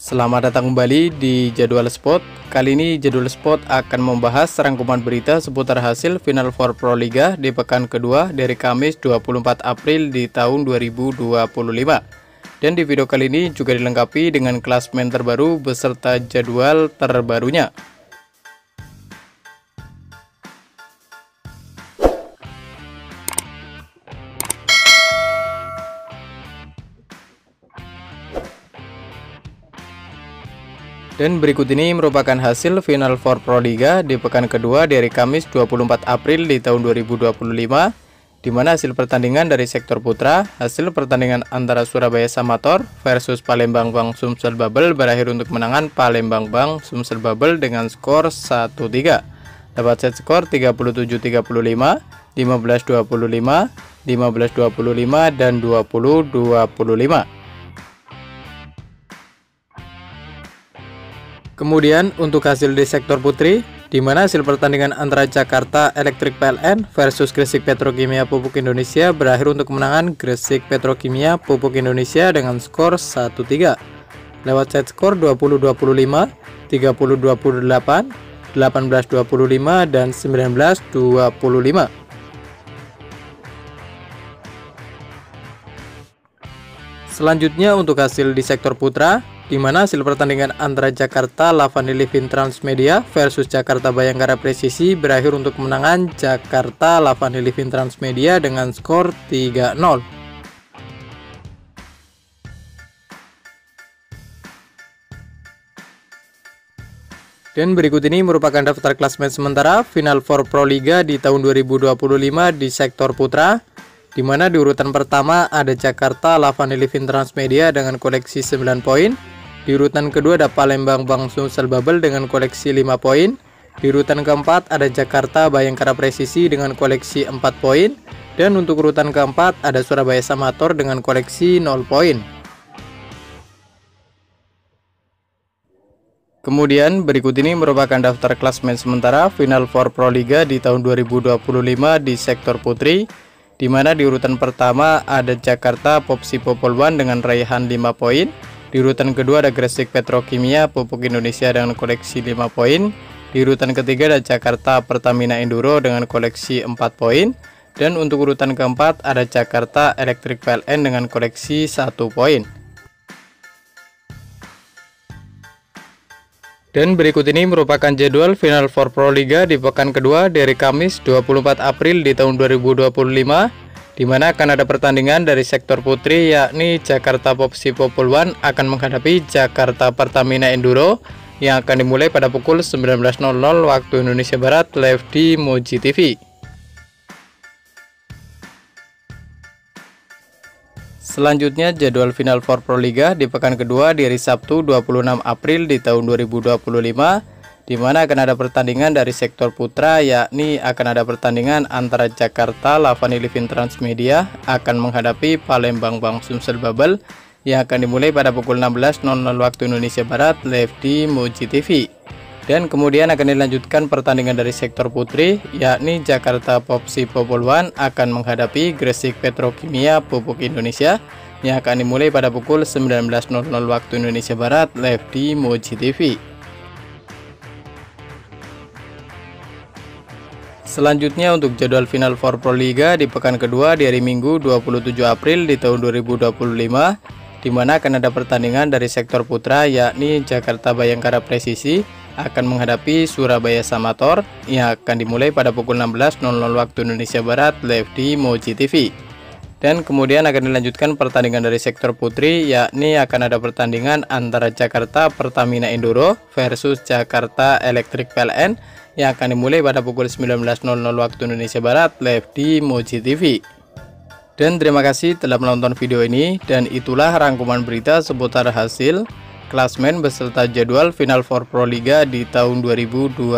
Selamat datang kembali di Jadwal Sport. Kali ini Jadwal Sport akan membahas rangkuman berita seputar hasil Final Four Pro Liga di pekan kedua dari Kamis 24 April di tahun 2025. Dan di video kali ini juga dilengkapi dengan klasemen terbaru beserta jadwal terbarunya. Dan berikut ini merupakan hasil Final Four Pro Liga di pekan kedua dari Kamis 24 April di tahun 2025, di mana hasil pertandingan dari sektor putra, hasil pertandingan antara Surabaya Samator versus Palembang Bang Sumsel Bubble berakhir untuk kemenangan Palembang Bang Sumsel Bubble dengan skor 1-3. Dapat set skor 37-35, 15-25, 15-25, dan 20-25. Kemudian untuk hasil di sektor putri, di mana hasil pertandingan antara Jakarta Electric PLN versus Gresik Petrokimia Pupuk Indonesia berakhir untuk kemenangan Gresik Petrokimia Pupuk Indonesia dengan skor 1-3. Lewat set skor 20-25, 30-28, 18-25, dan 19-25. Selanjutnya untuk hasil di sektor putra, di mana hasil pertandingan antara Jakarta Lavani Living Transmedia versus Jakarta Bayangkara Presisi berakhir untuk kemenangan Jakarta Lavani Living Transmedia dengan skor 3-0. Dan berikut ini merupakan daftar klasemen sementara Final Four Pro Liga di tahun 2025 di sektor putra, di mana di urutan pertama ada Jakarta Lavani Living Transmedia dengan koleksi 9 poin. Di urutan kedua ada Palembang Bang Sumsel Bubble dengan koleksi 5 poin. Di urutan keempat ada Jakarta Bayangkara Presisi dengan koleksi 4 poin. Dan untuk urutan keempat ada Surabaya Samator dengan koleksi 0 poin. Kemudian berikut ini merupakan daftar klasemen sementara Final Four Pro Liga di tahun 2025 di sektor putri, di mana di urutan pertama ada Jakarta Popsi Popolwan dengan raihan 5 poin. Di urutan kedua ada Gresik Petrokimia Pupuk Indonesia dengan koleksi 5 poin. Di urutan ketiga ada Jakarta Pertamina Enduro dengan koleksi 4 poin. Dan untuk urutan keempat ada Jakarta Electric PLN dengan koleksi 1 poin. Dan berikut ini merupakan jadwal Final Four Pro Liga di pekan kedua dari Kamis 24 April di tahun 2025, di mana akan ada pertandingan dari sektor putri, yakni Jakarta Popsi Popolwan akan menghadapi Jakarta Pertamina Enduro yang akan dimulai pada pukul 19.00 waktu Indonesia Barat live di Moji TV. Selanjutnya jadwal Final Four Pro Liga di pekan kedua di hari Sabtu 26 April di tahun 2025, di mana akan ada pertandingan dari sektor putra, yakni akan ada pertandingan antara Jakarta Lavani Living Transmedia akan menghadapi Palembang Bang Sumsel Bubble yang akan dimulai pada pukul 16.00 waktu Indonesia Barat live di Moji TV. Dan kemudian akan dilanjutkan pertandingan dari sektor putri, yakni Jakarta Popsi Popolwan akan menghadapi Gresik Petrokimia Pupuk Indonesia yang akan dimulai pada pukul 19.00 waktu Indonesia Barat live di Moji TV. Selanjutnya untuk jadwal Final Four Pro Liga di pekan kedua di hari Minggu 27 April di tahun 2025, di mana akan ada pertandingan dari sektor putra, yakni Jakarta Bayangkara Presisi akan menghadapi Surabaya Samator yang akan dimulai pada pukul 16.00 waktu Indonesia Barat live di Moji TV. Dan kemudian akan dilanjutkan pertandingan dari sektor putri, yakni akan ada pertandingan antara Jakarta Pertamina Enduro versus Jakarta Electric PLN yang akan dimulai pada pukul 19.00 waktu Indonesia Barat live di Moji TV. Dan terima kasih telah menonton video ini, dan itulah rangkuman berita seputar hasil klasemen beserta jadwal Final Four Pro Liga di tahun 2025.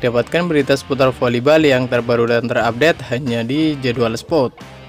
Dapatkan berita seputar volleyball yang terbaru dan terupdate hanya di Jadwal Sport.